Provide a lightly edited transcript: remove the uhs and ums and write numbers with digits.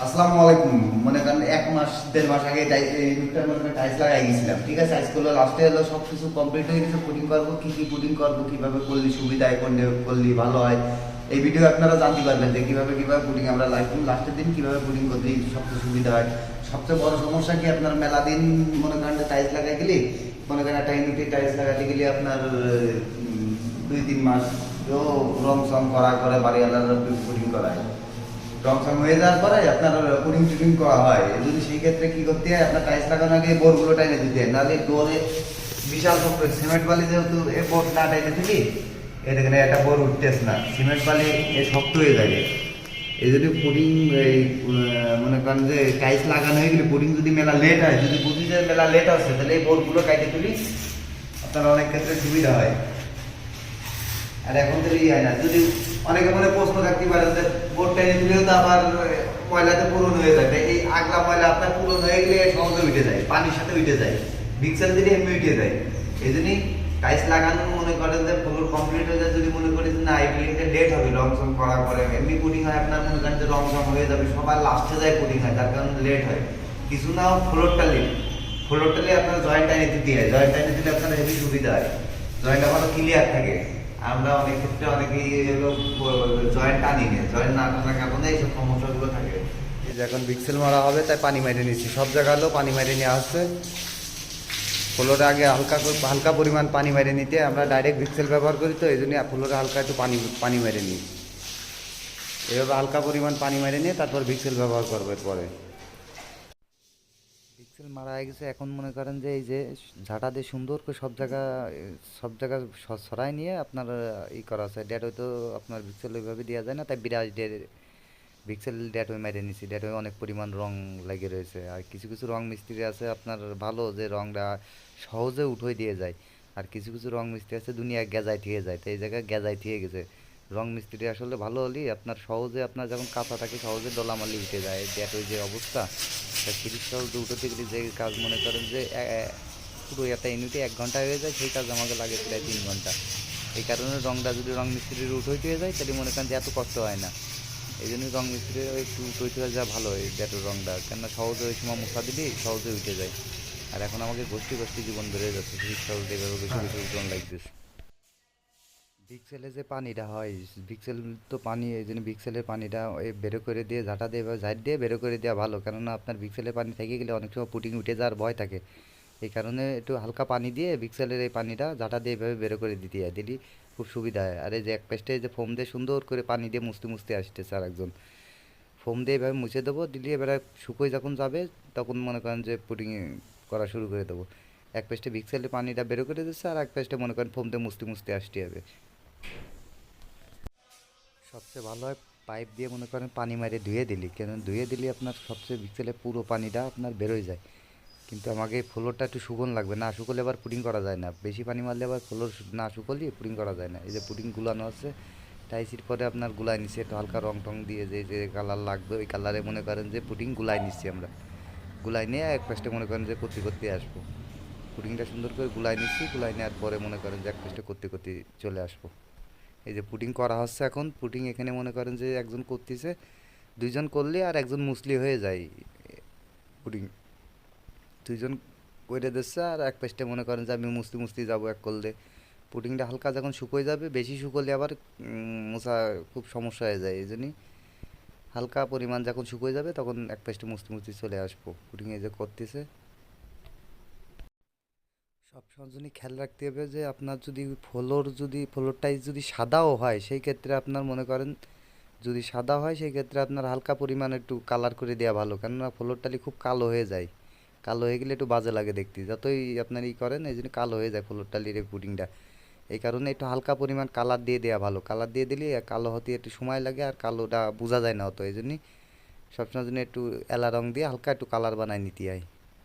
আসসালামু আলাইকুম। মনে করেন 1 মাস 1.5 মাস আগে ইউনিটটার মধ্যে টাইলস লাগাই গেছিলাম, ঠিক আছে। টাইলস করলো, লাস্টে হলো সব কিছু কমপ্লিট হয়ে গেছে। পুডিং করবো, কি কি পুডিং করবো, কিভাবে করলে সুবিধা হয়, করলে করলে ভালো হয়, এই ভিডিও আপনারা জানতে পারবেন যে কিভাবে কিভাবে পুডিং আমরা লাস্টের দিন কিভাবে পুডিং করলে সবচেয়ে সুবিধা হয়। সবচেয়ে বড় সমস্যা কি, আপনার মেলা দিন মনে করেন যে টাইলস লাগাই গেলে, মনে করেন একটা ইউনিটে টাইলস লাগাতে গেলে আপনার 2-3 মাস রং সং করা করে বাড়িওয়ালারা পুডিং করায়। রং সং হয়ে যাওয়ার পরে আপনার পুডিং টুডিং করা হয়। যদি সেই ক্ষেত্রে কি করতে হয়, আপনার টাইলস লাগানো আগে বোর্ডগুলো টাইনে দিতে হয়, নাহলে ডোরে বিশাল শক্ত সিমেন্ট বালি, যেহেতু এ বোর্ড না টাইনে থাকি, এ দেখেন একটা বোর্ড উঠতেছে না, সিমেন্ট বালি এ শক্ত হয়ে যাবে। এই যদি পুডিং এই মনে করেন যে টাইলস লাগানো হয়ে গেলে পুডিং যদি মেলা লেট হয়, যদি বুঝি যে মেলা লেট হচ্ছে, তাহলে এই বোর্ডগুলো কাটে তুলি, আপনার অনেক ক্ষেত্রে সুবিধা হয়। আর এখন তো হয় না, যদি অনেকে মনে প্রশ্ন থাকতে পারে যে বোর্ড টাইনে দিলেও তো আবার ময়লাতে পূরণ হয়ে যায়, এই আগলা ময়লা আপনার পূরণ হয়ে গেলে সহজে উঠে যায়, পানির সাথে উঠে যায়, ভিক্সেল দিলে এমনি উঠে যায়। এই জন্যই টাইলস লাগানো মনে করেন যে ফ্লোর কমপ্লিট হয়ে যায়, যদি মনে করি যে না এই বিল্ডিংটা লেট হবে রং সং করা পরে, এমনি পুডিং হয় আপনার মনে করেন যে রং সং হয়ে যাবে, সবার লাস্টে যায় পুডিং হয়, তার কারণে লেট হয়। কিছু না হোক ফ্লোরটা আপনার জয়েন্ট টাইনে দিতে হয়, জয়েন্ট টাইনে দিলে আপনার হেভি সুবিধা হয়, জয়েন্ট এখনো ক্লিয়ার থাকে। আমরা অনেক ক্ষেত্রে অনেকেই হলো জয়েন্ট টানি নেই, জয়েন্ট না টানার কারণে এইসব সমস্যাগুলো থাকে। এই যে এখন ভিক্সেল মারা হবে, তাই পানি মেরে নিচ্ছি, সব জায়গাতেও পানি মেরে নিয়ে আসছে। ফ্লোরে আগে হালকা হালকা পরিমাণ পানি মেরে নিতে, আমরা ডাইরেক্ট ভিক্সেল ব্যবহার করি, তো এই জন্য ফ্লোরে হালকা একটু পানি পানি মেরে নিই। এভাবে হালকা পরিমাণ পানি মেরে নিয়ে তারপর ভিক্সেল ব্যবহার করবো এরপরে। পিক্সেল মারা হয়ে গেছে, এখন মনে করেন যে এই যে ঝাঁটা দিয়ে সুন্দর করে সব জায়গা সরাই নিয়ে আপনার ই করা আছে ডেট, হয়তো আপনার পিক্সেল ওইভাবে দেওয়া যায় না, তাই 82 পিক্সেল ডেট ওই মেরে নিছি। ডেট ওই অনেক পরিমাণ রং লেগে রয়েছে, আর কিছু কিছু রং মিস্ত্রি আছে আপনার ভালো, যে রংটা সহজে উঠোই দিয়ে যায়, আর কিছু কিছু রং মিস্ত্রি আছে দুনিয়া গেজায় থেকে যায়, তো এই জায়গায় গেজায় থেকে গেছে। রং মিস্ত্রি আসলে ভালো হলেই আপনার সহজে, আপনার যখন কাঁচা থাকে সহজে ডলামালি উঠে যায়, ডেট ওই যে অবস্থা, তা সিরিজ সহজে উঠোতে গেলে যে কাজ মনে করেন যে পুরো একটা ইউনিটে 1 ঘন্টা হয়ে যায়, সেই কাজ আমাকে লাগে প্রায় 3 ঘন্টা। এই কারণে রংটা যদি রং মিস্ত্রির উঠোই হয়ে যায়, তাহলে মনে করেন যে এত কষ্ট হয় না। এই জন্যই রং মিস্ত্রি একটু উঠোইতে হয়ে যা ভালো হয় ডেটোর রংটা, কেননা সহজে ওই সময় মশা দিলেই সহজে উঠে যায়। আর এখন আমাকে গোষ্ঠী গোষ্ঠী জীবন বেড়ে যাচ্ছে, সিরিজ সহজে এভাবে বেশি বেশি উঠোন লাগতেছে। ভিক্সেলে যে পানিটা হয়, ভিক্সেল তো পানি, এই জন্য ভিক্সেলের পানিটা ওই বেরো করে দিয়ে ঝাঁটা দিয়ে বা ঝাঁট দিয়ে বেরো করে দেওয়া ভালো, কেননা আপনার ভিক্সেলের পানি থেকে গেলে অনেক সময় পুটিং উঠে যাওয়ার ভয় থাকে। এই কারণে একটু হালকা পানি দিয়ে ভিক্সেলের এই পানিটা ঝাঁটা দিয়ে এভাবে বেরো করে দিতে হয়, দিলি খুব সুবিধা হয়। আর এই যে এক পেস্টে যে ফোম দিয়ে সুন্দর করে পানি দিয়ে মুছতে মুছতে আসতেছে আর একজন, ফোম দিয়ে এভাবে মুছে দেবো, দিলে এবারে শুকোয় যখন যাবে তখন মনে করেন যে পুটিং করা শুরু করে দেবো। এক পেস্টে ভিক্সেলের পানিটা বেরো করে দিচ্ছে, আর এক পেস্টে মনে করেন ফোম দিয়ে মুছতে মুছতে আসতে হবে। সবচেয়ে ভালো হয় পাইপ দিয়ে মনে করেন পানি মারিয়ে ধুয়ে দিলি, কেন ধুয়ে দিলে আপনার সবচেয়ে বিকেলে পুরো পানিটা আপনার বেরোয় যায়। কিন্তু আমাকে ফ্লোরটা একটু শুকনো লাগবে, না শুকোলে আবার পুডিং করা যায় না, বেশি পানি মারলে আবার ফ্লোর না শুকোলে পুডিং করা যায় না। এই যে পুডিং গুলানো আছে, টাইসির পরে আপনার গুলাই নিচ্ছে একটু হালকা রং টং দিয়ে, যে যে কালার লাগবে ওই কালারে মনে করেন যে পুডিং গুলাই নিচ্ছি আমরা। গুলাই নিয়ে এক পাশে মনে করেন যে করতে করতে আসবো, পুডিংটা সুন্দর করে গুলাই নিচ্ছি, গুলাই নেওয়ার পরে মনে করেন যে এক পাশে করতে করতে চলে আসবো। এই যে পুডিং করা হচ্ছে এখন, পুডিং এখানে মনে করেন যে একজন করতেছে, দুইজন করলে আর একজন মুসলি হয়ে যায় পুডিং, দুইজন করে দিচ্ছে, আর এক পেস্টে মনে করেন যে আমি মুসলি মুসলি যাবো এক করলে। পুডিংটা হালকা যখন শুকোয় যাবে, বেশি শুকোলে আবার মোছা খুব সমস্যা হয়ে যায়, এই জন্যই হালকা পরিমাণ যখন শুকোয় যাবে তখন এক পেস্টে মুসলি মুসলি চলে আসবো। পুডিং এই যে করতেছে, সব সময় জন্য খেয়াল রাখতে হবে যে আপনার যদি ফ্লোর টাইলস যদি সাদাও হয়, সেই ক্ষেত্রে আপনার মনে করেন যদি সাদা হয় সেই ক্ষেত্রে আপনার হালকা পরিমাণ একটু কালার করে দেওয়া ভালো, কেননা ফ্লোর টালি খুব কালো হয়ে যায়, কালো হয়ে গেলে একটু বাজে লাগে দেখতে, যতই আপনার ই করেন এই জন্য কালো হয়ে যায় ফ্লোর টালির এই পুডিংটা। এই কারণে একটু হালকা পরিমাণ কালার দিয়ে দেওয়া ভালো, কালার দিয়ে দিলে কালো হতে একটু সময় লাগে আর কালোটা বোঝা যায় না অত, এই জন্যই সবসময় জন্য একটু এলা রং দিয়ে হালকা একটু কালার বানায় নিতে হয়।